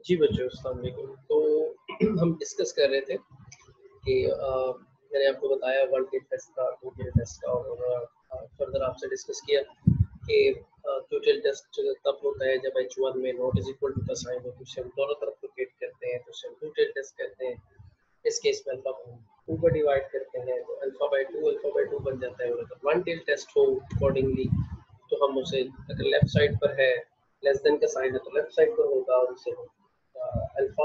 जी बच्चों, अस्सलाम वालेकुम। तो हम डिस्कस कर रहे थे कि मैंने आपको बताया वन टेल टेस्ट का, टू टेल टेस्ट का, और फर्दर आपसे डिस्कस किया कि टू टेल टेस्ट तब होता है जब H1 में नॉट इज इक्वल टू का साइन हो, तो उसे हम दोनों तरफ रोटेट करते हैं, तो उसे हम टू टेल टेस्ट कहते हैं। इस केस में अल्फा को टू पर डिवाइड करते हैं तो अल्फा बाई टू बन जाता है। और अगर वन टेल टेस्ट हो अकॉर्डिंगली तो हम उसे, अगर लेफ्ट साइड पर है लेस देन का साइन है तो लेफ्ट साइड पर होगा और उसे हम अल्फा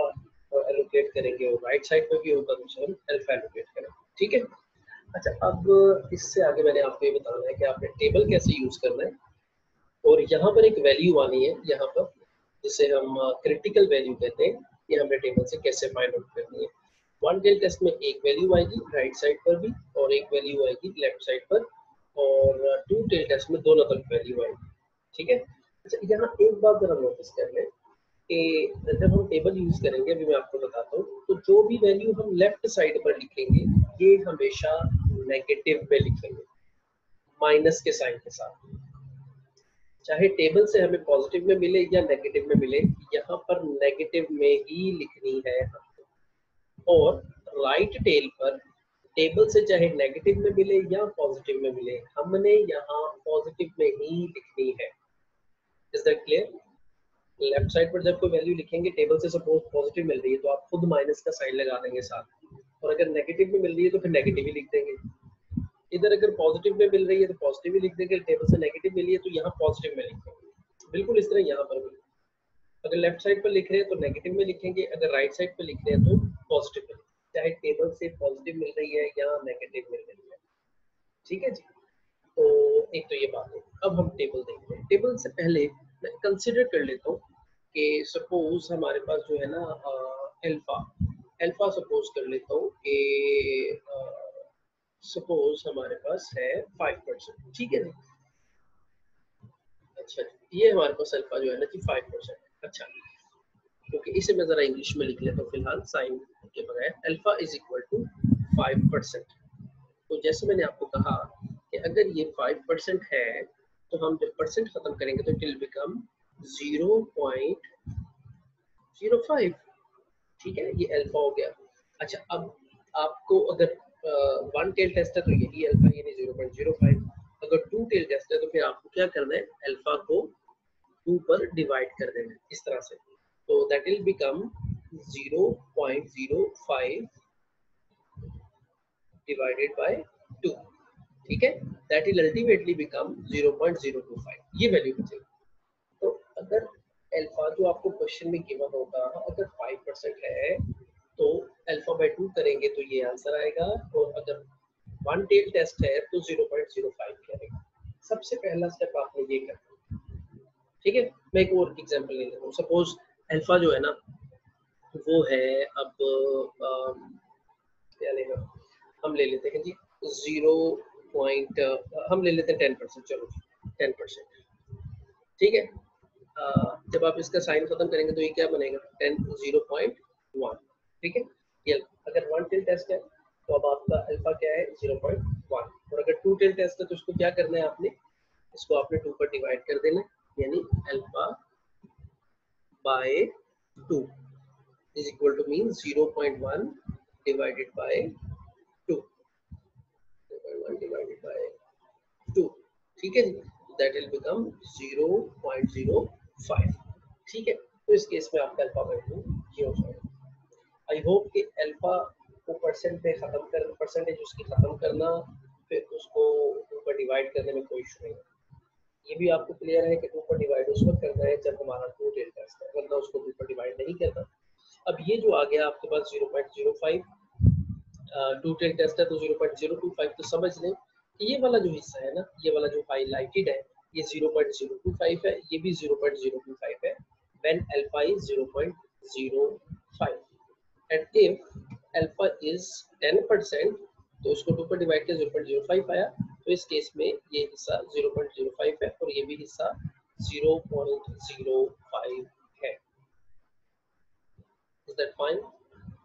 एलोकेट करेंगे, और राइट साइड पर भी होगा तो उसे हम अल्फा एलोकेट करेंगे। ठीक है। अच्छा, अब इससे आगे मैंने आपको ये बताना है कि आपने टेबल कैसे यूज करना है, और यहाँ पर एक वैल्यू आनी है यहाँ पर जिसे हम क्रिटिकल वैल्यू कहते हैं। ये हमने टेबल से कैसे फाइंड आउट करनी है। वन टेल टेस्ट में एक वैल्यू आएगी राइट साइड पर भी और एक वैल्यू आएगी लेफ्ट साइड पर, और टू टेल टेस्ट में दोनों तरफ वैल्यू आएगी। ठीक है। अच्छा, यहाँ एक बात जरा नोटिस कर लें कि जब हम टेबल यूज करेंगे, अभी मैं आपको बताता हूँ, तो जो भी वैल्यू हम लेफ्ट साइड पर लिखेंगे ये हमेशा नेगेटिव में लिखेंगे, माइनस के साइन के साथ। चाहे टेबल से हमें पॉजिटिव में मिले या नेगेटिव में मिले, यहाँ पर नेगेटिव में ही लिखनी है हमको। और राइट टेल पर टेबल से चाहे नेगेटिव में मिले या पॉजिटिव में मिले, हमने यहाँ पॉजिटिव में ही लिखनी है। Is that clear? Left side पर जब कोई वैल्यू लिखेंगे, टेबल से सपोज पॉजिटिव मिल रही है तो आप खुद माइनस का साइन लगा देंगे साथ, और अगर नेगेटिव में मिल रही है तो फिर नेगेटिव ही लिख देंगे। इधर अगर पॉजिटिव में मिल रही है तो पॉजिटिव ही लिख देंगे, टेबल से नेगेटिव मिली है तो यहाँ पॉजिटिव में लिखेंगे। बिल्कुल इस तरह यहाँ पर भी अगर लेफ्ट साइड पर लिख रहे हैं तो नेगेटिव में लिखेंगे, अगर राइट साइड पर लिख रहे हैं तो पॉजिटिव में, चाहे टेबल से पॉजिटिव मिल रही है या नेगेटिव मिल रही है। ठीक है जी। तो एक तो ये बात है। अब हम टेबल देखते हैं। टेबल से पहले मैं कंसिडर कर लेता हूँ कि सपोज हमारे पास जो है ना अल्फा अल्फा सपोज कर लेता हूँ कि सपोज हमारे पास है 5%। ठीक है जी। अच्छा, ये हमारे पास अल्फा जो है ना जी 5%। अच्छा, क्योंकि इसे मैं जरा इंग्लिश में लिख लेता हूँ फिलहाल साइन के बगैर। Alpha is equal to 5%। तो जैसे मैंने आपको कहा कि अगर ये 5% है तो हम जब परसेंट खत्म करेंगे तो इट विल बिकम 0.05। ठीक है, ये अल्फा हो गया। अच्छा, अब आपको अगर वन टेल टेस्ट है तो यही अल्फा यानी 0.05। अगर टू टेल टेस्ट है तो फिर आपको क्या करना है, अल्फा को 2 पर डिवाइड कर देना है इस तरह से। तो that will become 0.05 divided by 2। ठीक है, दैट विल अल्टीमेटली बिकम 0.025। ये वैल्यू बचेगी। तो अगर अल्फा जो आपको क्वेश्चन में गिवन होगा अगर 5% है तो अल्फा बाय 2 करेंगे तो ये आंसर आएगा, और अगर वन टेल टेस्ट है तो 0.05 करेगा। सबसे पहला स्टेप आपने ये करना। ठीक है, मैं एक और एग्जांपल ले लेता हूँ। सपोज अल्फा जो है ना वो है, अब क्या लेगा, हम ले लेते हैं जी 0 पॉइंट, हम ले लेते हैं 10%। चलो 10%। ठीक है। जब आप इसका साइन खत्म करेंगे तो ये क्या बनेगा, 0.1। ठीक है। ये अगर वन टेल टेस्ट है तो अब आपका अल्फा क्या है, 0.1। और अगर टू टेल टेस्ट है तो इसको क्या करना है आपने, इसको आपने 2 पर डिवाइड कर देना, यानी alpha by 2 is equal to mean 0.1 divided by 2, 0.1 divided by 2। ठीक है, दैट विल बिकम 0.05। ठीक है, तो इस केस में आपका अल्फा बाय 2 ये हो जाएगा। आई होप कि अल्फा को परसेंट पे खत्म कर, परसेंटेज उसकी खत्म करना, फिर उसको ऊपर डिवाइड करने में कोई इशू नहीं है। ये भी आपको क्लियर है कि ऊपर डिवाइड उस वक्त करना है जब हमारा टू टेल टेस्ट है, वरना उसको ऊपर डिवाइड नहीं करना। अब ये जो आ गया आपके पास 0.05, टू टेल टेस्ट है तो 0.025, तो समझ लें कि ये वाला जो हिस्सा है ना, ये वाला जो हाईलाइटेड है ये 0.025 है, ये भी 0.025 है when alpha is 0.05 and if alpha is 10% तो इसको 2 पर डिवाइड किया 0.05 आया। तो इस केस में ये हिस्सा 0.05 है और ये भी हिस्सा 0.05 है। Is that fine?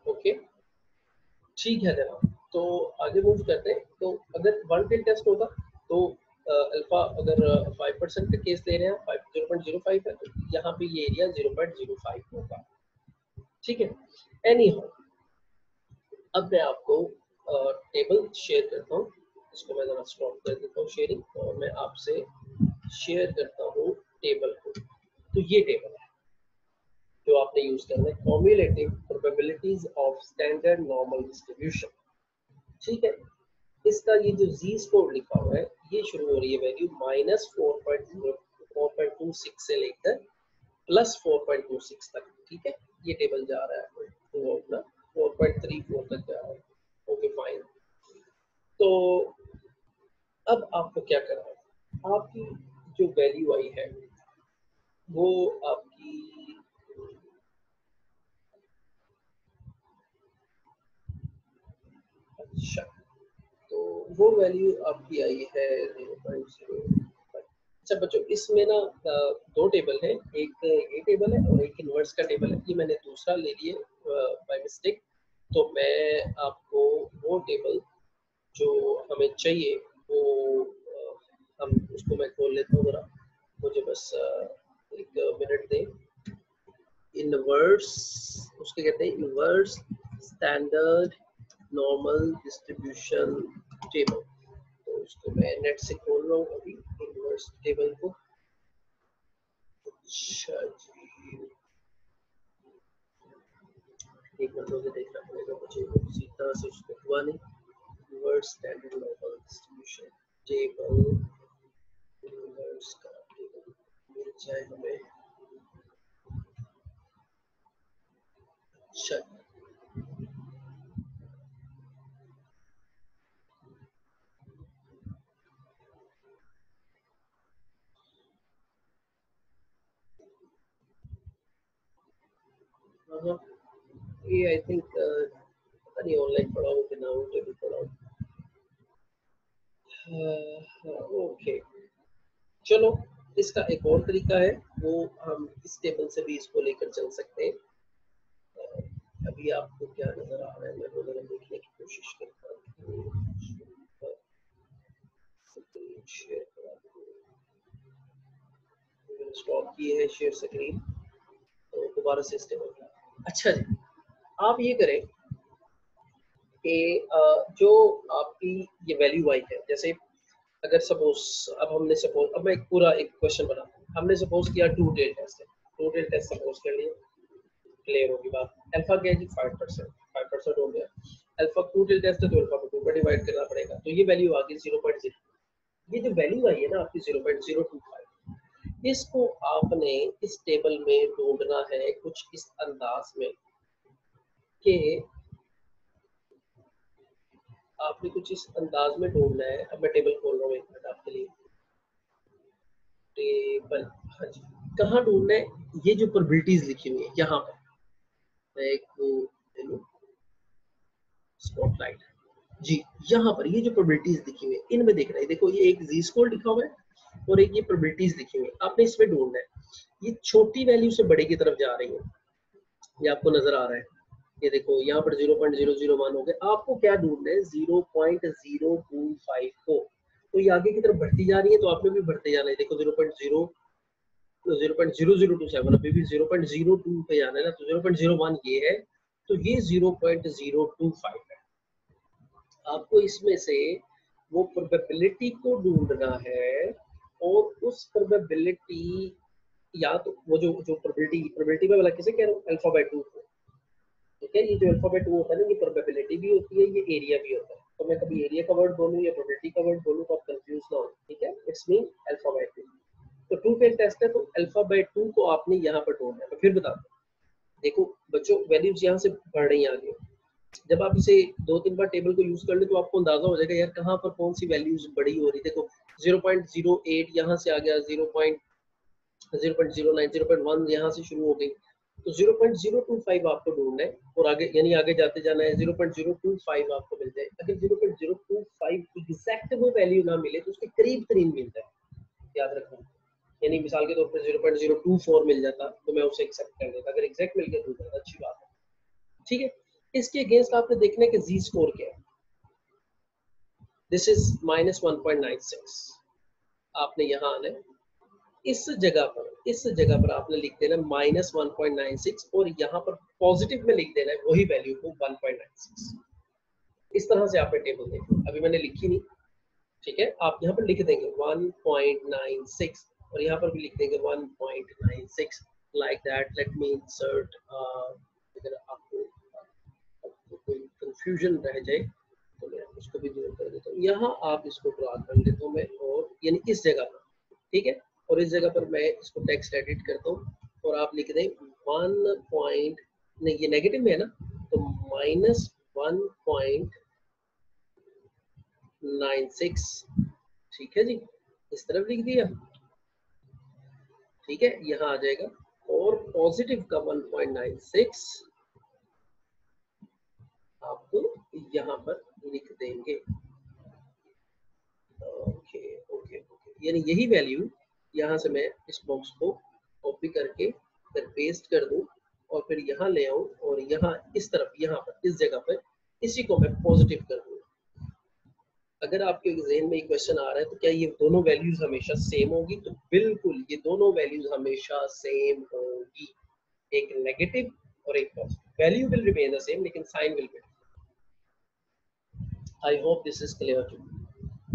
ओके, ठीक है जनाब। तो आगे मूव करते हैं। तो अगर वन टेल टेस्ट होगा तो अल्फा अगर 5% का केस ले रहे हैं, 0.05 है तो यहाँ पे ये एरिया 0.05 होगा। ठीक है। एनी हाउ, अब मैं आपको टेबल शेयर करता हूँ। इसको मैं जरा स्टॉप कर देता हूँ शेयरिंग, और मैं आपसे शेयर करता हूँ टेबल को। तो ये टेबल है जो आपने यूज करना है, cumulative probabilities of standard normal distribution. ठीक है, इसका ये जो जी स्कोर लिखा हुआ है, ये शुरू हो रही है वैल्यू -4.26 से लेकर +4.26 तक। ठीक है, ये टेबल जा रहा है तो अपना 4.34 तक जा रहा है। Okay fine. तो अब आपको क्या करना है, आपकी जो वैल्यू आई है वो आपकी अच्छा, तो वो वैल्यू आपकी आई है 0.0। अच्छा बच्चों, इसमें ना दो टेबल है, एक ये टेबल है और एक इनवर्स का टेबल है। ये मैंने दूसरा ले लिए बाय मिस्टेक। तो मैं आपको वो टेबल जो हमें चाहिए वो हम उसको मैं खोल लेता हूँ जरा, मुझे बस एक मिनट दें। इनवर्स उसके कहते हैं, inverse standard normal distribution table. तो उसको मैं नेट से खोल रहा हूँ अभी इनवर्स टेबल को। अच्छा जी, एक मिनट मुझे देखना पड़ेगा, मुझे किसी तरह से उसको हुआ नहीं। Inverse standard normal distribution table, inverse का टेबल मिल जाए हमें। अच्छा, हाँ, ये आई थिंक पता नहीं ऑनलाइन पढ़ा हो कि ना हो, टेबल पढ़ा हो। ओके, चलो इसका एक और तरीका है, वो हम इस टेबल से भी इसको लेकर चल सकते हैं। अभी आपको क्या नजर आ रहा है, मैं वो जरा देखने की कोशिश करता हूँ। शेयर करा दूँ, स्टॉप की है शेयर स्क्रीन, तो दोबारा से इस टेबल का। अच्छा जी, आप ये करें कि जो आपकी ये वैल्यू आई है, जैसे अगर सपोज अब मैं एक पूरा एक क्वेश्चन बनाता हूँ। हमने सपोज किया टू टेल टेस्ट है, टू टेल टेस्ट सपोज कर लिया, क्लियर होगी बात। अल्फा क्या है जी 5%, 5% हो गया। अल्फा टू टेल टेस्ट है तो अल्फा को 2 पर डिवाइड करना पड़ेगा, तो ये वैल्यू आ गई 0.0। ये जो वैल्यू आई है ना आपकी 0.025, इसको आपने इस टेबल में ढूंढना है कुछ इस अंदाज में कि आपने कुछ इस अंदाज में ढूंढना है। अब मैं टेबल खोल रहा हूँ एक मिनट आपके लिए। टेबल, हाँ जी, कहाँ ढूंढना है, ये जो प्रोबेबिलिटीज लिखी हुई है यहाँ पर, मैं एक स्पॉटलाइट जी, यहाँ पर ये जो प्रोबेबिलिटीज लिखी हुई है इनमें देख रहे हैं, देखो ये एक जी स्कोर लिखा हुआ है और एक ये प्रोबेबिलिटीज लिखी हुई है, आपने इसमें ढूंढना है। ये छोटी वैल्यू से बड़े की तरफ जा रही है, ये आपको नजर आ रहा है। ये देखो यहाँ पर 0.001 हो गया, आपको क्या ढूंढना है 0.025 को। तो ये आगे की तरफ बढ़ती जा रही है, तो आपने भी बढ़ते जाना है। देखो 0.0027 अभी भी 0.02 पे जाना है ना, तो 0.01 ये है, तो ये 0.025 है। आपको इसमें से वो प्रोबेबिलिटी को ढूंढना है, और उस प्रोबेबिलिटी, या तो वो जो प्रोबेबिलिटी में वाला किसे कह रहा हूँ, अल्फा बाय 2 को। ठीक है, ये जो अल्फा बाय 2 होता है ना, ये प्रोबेबिलिटी भी होती है, ये एरिया भी होता है। तो मैं कभी एरिया का वर्ड बोलूँ या प्रोबेबिलिटी का वर्ड बोलूँ तो आप कंफ्यूज ना हो। ठीक है, इट्स मीन अल्फा बाय 2। तो 2 का टेस्ट है, तो अल्फा बाय 2 को आपने यहाँ पर ढूंढना है। तो फिर बताता हूँ, देखो बच्चों वैल्यूज यहाँ से बढ़ रही है आगे। जब आप इसे 2-3 बार टेबल को यूज कर ले तो आपको अंदाजा हो जाएगा यार कहाँ पर कौन सी वैल्यूज बड़ी हो रही। देखो 0.08 यहाँ से आ गया, 0.09, 0.1 यहाँ से शुरू हो गई, तो 0.025 आपको ढूंढना है, और आगे यानी आगे जाते जाना है, 0.025 आपको मिल जाए। अगर 0.025 एग्जैक्ट वो वैल्यू ना मिले तो उसके करीब करीब मिल जाए, याद रखना। यानी मिसाल के तौर पर 0.024 मिल जाता तो मैं उसे एक्सेप्ट कर देता, अगर एग्जैक्ट मिल गया तो ज्यादा अच्छी बात है। ठीक है, इसके अगेंस्ट आपने देखना है कि जी स्कोर क्या है। दिस इज -1.96, आपने यहाँ आना है इस जगह पर आपने लिख देना -1.96 और यहाँ पर पॉजिटिव में लिख देना है वही वैल्यू को 1.96। इस तरह से आपने टेबल देखो, अभी मैंने लिखी नहीं, ठीक है। आप यहाँ पर लिख देंगे 1.96 और यहाँ पर भी लिख देंगे 1.96 like that. Let me insert, अगर आपको कोई कंफ्यूजन रह जाए तो मैं उसको भी दूर कर देता हूँ। यहाँ आप इसको ड्रा कर लेता हूँ मैं, और यानी इस जगह पर, ठीक है। और इस जगह पर मैं इसको टेक्स्ट एडिट करता हूँ और आप लिख दें 1 पॉइंट, नहीं ये नेगेटिव में है ना, तो -1.96, ठीक है जी, इस तरफ लिख दिया, ठीक है, यहाँ आ जाएगा। और पॉजिटिव का 1.96 आपको यहाँ पर लिख देंगे। ओके ओके ओके, यानी यही वैल्यू यहाँ से मैं इस बॉक्स को कॉपी करके फिर पेस्ट कर दूं और फिर यहाँ ले आऊं और यहाँ इस तरफ, यहाँ पर इस जगह पर इसी को मैं पॉजिटिव कर दूं। अगर आपके ज़हन में एक क्वेश्चन आ रहा है तो क्या ये दोनों वैल्यूज हमेशा सेम होगी, तो बिल्कुल ये दोनों वैल्यूज हमेशा सेम होगी, एक नेगेटिव और एक positive. Value will remain the same लेकिन sign will be. I hope this is clear too.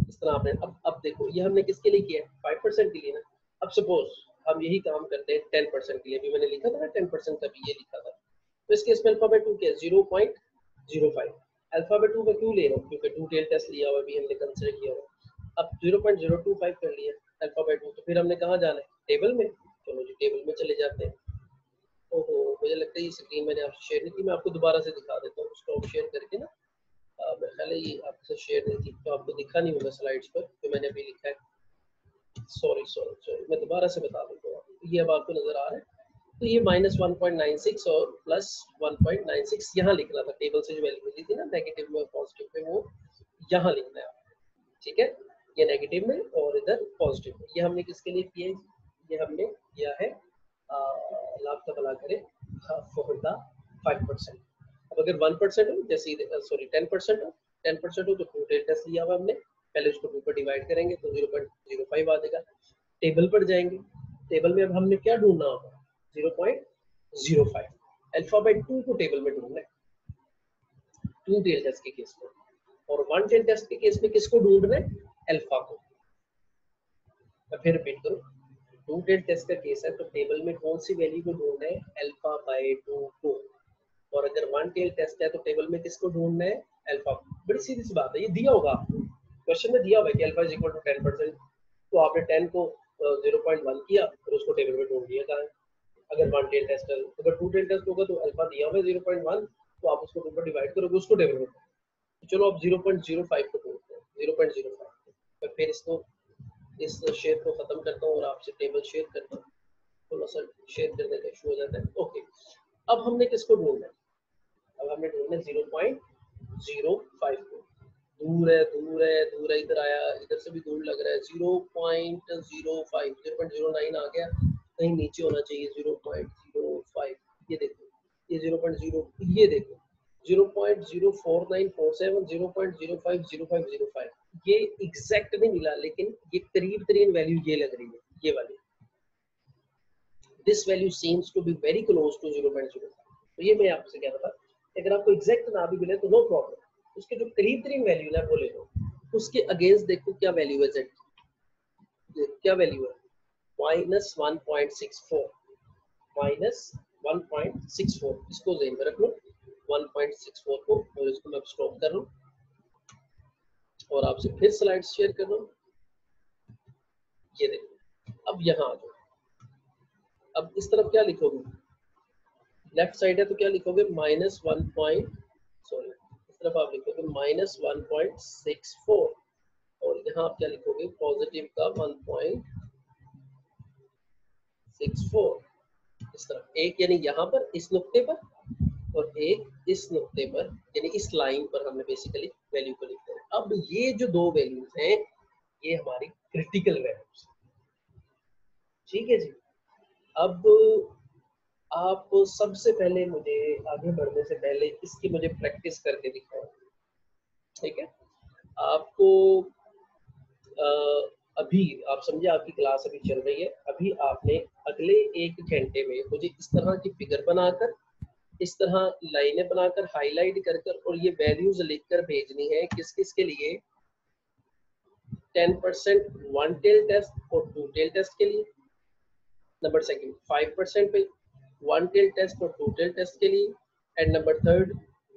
इस तरह आपने अब देखो ये हमने किसके लिए किया है, 5% के लिए ना। अब सपोज हम यही काम करते हैं 10% के लिए, भी मैंने लिखा था ना 10% का भी ये लिखा था, तो इसके इसमें अल्फाबेट 2 क्या है 0.05। अल्फाबेट 2 में क्यों ले रहा हूँ, क्योंकि 2 टेल टेस्ट लिया हुआ भी हमने कंसिडर किया हुआ। अब 0.025 कर लिया अल्फाबेट 2, तो फिर हमने कहाँ जाना है, टेबल में। चलो जी टेबल में चले जाते हैं। ओहो मुझे लगता है ये स्क्रीन मैंने आपसे शेयर नहीं की, मैं आपको दोबारा से दिखा देता हूँ उसको शेयर करके ना। मैं पहले ये आपसे शेयर नहीं की तो आपको दिखा नहीं होगा स्लाइड्स पर जो मैंने अभी लिखा है। सॉरी मैं दोबारा से बता देता हूँ, ये अब आपको नजर आ रहा है। तो ये -1.96 और +1.96 यहाँ लिखना था, टेबल से जो वैल्यू मिली थी ना नेगेटिव में और पॉजिटिव में, वो यहाँ लिखना है, ठीक है। ये नेगेटिव में और इधर पॉजिटिव में। ये हमने किसके लिए किया है, ये हमने किया है लाभ का भला करे फॉर द 5%। अब अगर 1% हो, जैसे सॉरी 10% हो, 10% हो तो 2 टेस्ट लिया हुआ हमने, पहले उसको 2 पर डिवाइड करेंगे तो 0.05 आ जाएगा। टेबल पर जाएंगे, टेबल में अब हमने क्या ढूंढना होगा 0.05। अल्फाबेट 2 को टेबल में ढूंढना है 2 टेल टेस्ट के केस में, और 1 टेल टेस्ट के केस में किसको ढूंढना है, अल्फा को। मैं फिर रिपीट करूं, 2 टेल टेस्ट का केस है तो टेबल में कौन सी वैल्यू को ढूंढना है, अल्फा बाय 2 को। और अगर 1 टेल टेस्ट है तो टेबल में किसको ढूंढना है, अल्फा को। बड़ी सीधी सी बात है, ये दिया होगा आपको क्वेश्चन में, दिया हुआ है कि अल्फा इज इक्वल टू 10%, तो आपने 10 को 0.1 किया और उसको टेबल में ढूंढ दिया कहाँ है। अगर 1 टेल टेस्ट है, अगर 2 टेल टेस्ट होगा तो अल्फा दिया हुआ है 0.1, तो आप उसको 2 पर डिवाइड करोगे उसको टेबल में। तो चलो अब 0.05 को ढूंढते हैं, 0.05। मैं फिर इसको इस शेयर को खत्म करता हूँ और आपसे टेबल शेयर करता हूँ, थोड़ा सा शेयर करने का इशू हो जाता है। ओके, अब हमने किसको ढूंढना है, अब हमने ढूंढना है 0.05 को। दूर है दूर है दूर है, इधर आया, इधर से भी दूर लग रहा है। 0.05 0.09 आ गया, कहीं नीचे होना चाहिए 0.05। ये देखो ये 0.0, ये देखो 0.04947 0.050505, ये एग्जैक्ट नहीं मिला लेकिन ये करीब तरीन वैल्यू ये लग रही है, ये वाली। This value seems to be very close to 0.05। तो ये मैं आपसे कह रहा था, अगर आपको एग्जैक्ट ना भी मिले तो नो प्रॉब्लम, उसके जो करीब तरीन वैल्यू है वो ले लो। उसके अगेंस्ट देखो क्या वैल्यू है, जेड क्या वैल्यू है, -1.64, -1.64, इसको ध्यान में रख लो 1.64 को, और इसको मैं स्टॉप कर लूं और आपसे फिर स्लाइड शेयर कर रहा हूं। ये देखो अब यहाँ आ जाओ, अब इस तरफ क्या लिखोगे, लेफ्ट साइड है तो क्या लिखोगे सॉरी इस तरफ आप लिखोगे -1.64, और यहाँ आप क्या लिखोगे पॉजिटिव का 1.64। इस तरफ एक, यानी यहाँ पर इस नुक्ते पर, और एक इस नुक्ते पर, यानी इस लाइन पर हमने बेसिकली वैल्यू को लिखते हैं। अब ये जो दो वैल्यूज हैं ये हमारी क्रिटिकल वैल्यूज, ठीक है जी। अब आप सबसे पहले मुझे आगे बढ़ने से पहले इसकी मुझे प्रैक्टिस करके दिखाओ, ठीक है। आपको अभी आप समझे, आपकी क्लास अभी चल रही है, अभी आपने अगले 1 घंटे में मुझे इस तरह की फिगर बनाकर, इस तरह लाइनें बनाकर, हाईलाइट कर कर और ये वैल्यूज लिखकर भेजनी है। किस किस के लिए? 10% वन टेल टेस्ट और टू टेल टेस्ट के लिए। नंबर सेकंड 5% पे वन टेल टेस्ट और टू टेल टेस्ट के लिए। एंड नंबर थर्ड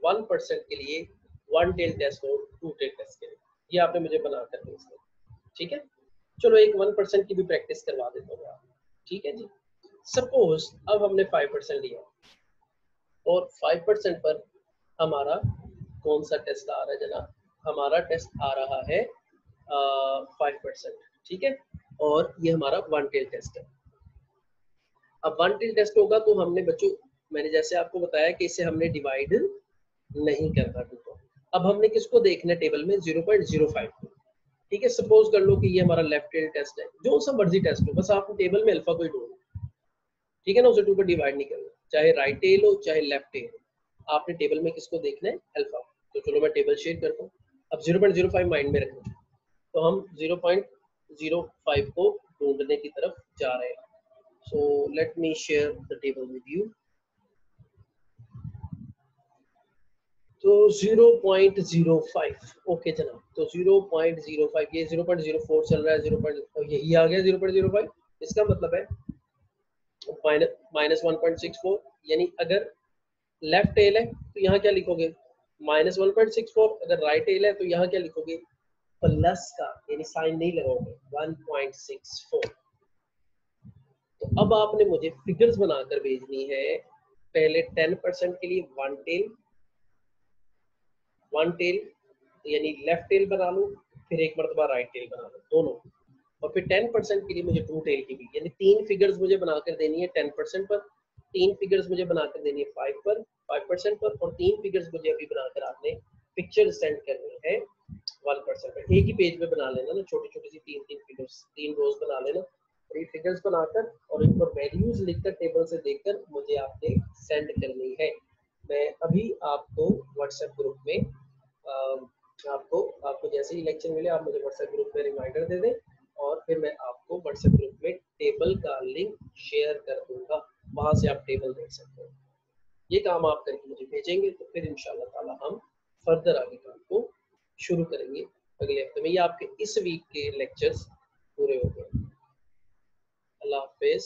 1% के लिए वन टेल टेस्ट और टू टेल टेस्ट के लिए। ये आपने मुझे बनाकर भेजना, ठीक है। चलो एक 1% की भी प्रैक्टिस करवा देता हूँ आप, ठीक है जी। सपोज अब हमने 5% लिया और 5% पर हमारा कौन सा टेस्ट आ रहा है जनाब? हमारा टेस्ट आ रहा है 5%, ठीक है। और ये हमारा वन टेल टेस्ट है। अब वन टेल टेस्ट होगा तो हमने बच्चों, मैंने जैसे आपको बताया कि इसे हमने डिवाइड नहीं करना टू। अब हमने किसको देखना है टेबल में? 0.05 को, ठीक है। सपोज कर लो कि ये हमारा लेफ्ट टेल टेस्ट है, जो सा मर्जी टेस्ट हो, बस आप टेबल में अल्फा को ही ढूंढो, ठीक है ना। उसे 2 पर डिवाइड नहीं करना, चाहे राइट टेल हो चाहे लेफ्ट टेल हो, आपने टेबल में किसको देखना है? अल्फा। तो चलो मैं टेबल शेयर करता हूँ। अब 0.05 माइंड में रखना, तो हम 0.05 को ढूंढने की तरफ जा रहे हैं। So let me share the table with you. तो 0.05, ओके जनाब। तो 0.05, ये 0.04 चल रहा है, 0. यही आ गया 0.05। इसका मतलब है -1.64, यानी अगर लेफ्ट टेल है तो यहाँ क्या लिखोगे? -1.64। अगर राइट टेल है तो यहाँ क्या लिखोगे? प्लस का, यानी साइन नहीं लगाओगे, 1.64। तो अब आपने मुझे फिगर्स बनाकर भेजनी है। पहले 10% के लिए वन टेल यानी लेफ्ट टेल बना लो, फिर एक मरतबा राइट टेल बना लो, दोनों। और फिर 10% के लिए मुझे टू टेल की भी, यानी 3 फिगर्स मुझे बनाकर देनी है 10% पर, 3 फिगर्स मुझे बनाकर देनी है 5% पर, और 3 फिगर्स मुझे अभी बनाकर आपने पिक्चर सेंड करनी है 1% पर। एक ही पेज पे बना लेना ना, छोटी छोटी सी 3 फिगर्स, 3 रोज बना लेना, और ये फिगर्स बनाकर और इन पर वैल्यूज लिखकर टेबल से देखकर मुझे आपने सेंड करनी है। मैं अभी आपको व्हाट्सएप ग्रुप में आपको आपको जैसे ही लेक्चर मिले आप मुझे व्हाट्सएप ग्रुप में रिमाइंडर दे दें, और फिर मैं आपको व्हाट्सएप ग्रुप में टेबल का लिंक शेयर कर दूंगा, वहां से आप टेबल देख सकते हो। ये काम आप करके मुझे भेजेंगे तो फिर इंशाल्लाह ताला हम फर्दर आगे काम को शुरू करेंगे अगले हफ्ते में। ये आपके इस वीक के लेक्चर्स पूरे हो गए। अल्लाह हाफिज।